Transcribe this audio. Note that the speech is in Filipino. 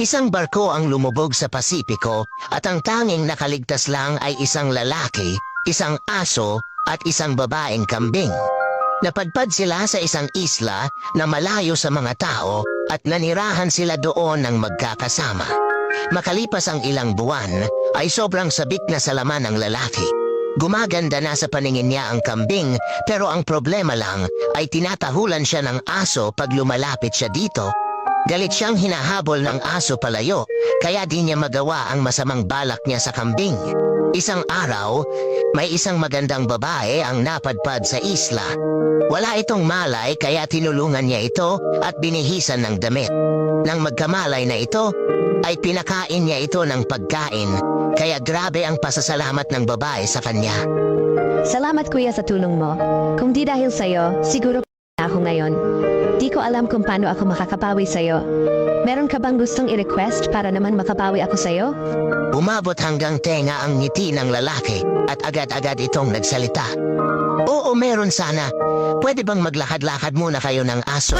Isang barko ang lumubog sa Pasipiko at ang tanging nakaligtas lang ay isang lalaki, isang aso at isang babaeng kambing. Napadpad sila sa isang isla na malayo sa mga tao at nanirahan sila doon ng magkakasama. Makalipas ang ilang buwan ay sobrang sabik na sa laman ng lalaki. Gumaganda na sa paningin niya ang kambing pero ang problema lang ay tinatahulan siya ng aso pag lumalapit siya dito. Galit siyang hinahabol ng aso palayo kaya di niya magawa ang masamang balak niya sa kambing. Isang araw, may isang magandang babae ang napadpad sa isla. Wala itong malay kaya tinulungan niya ito at binihisan ng damit. Nang magkamalay na ito, ay pinakain niya ito ng pagkain kaya grabe ang pasasalamat ng babae sa kanya. Salamat kuya sa tulong mo. Kung di dahil sa'yo, siguro na ako ngayon. Di ko alam kung paano ako makakapawi sa'yo. Meron ka bang gustong i-request para naman makapawi ako sa'yo? Umabot hanggang tenga ang ngiti ng lalaki at agad-agad itong nagsalita. Oo, meron sana. Pwede bang maglakad-lakad muna kayo ng aso?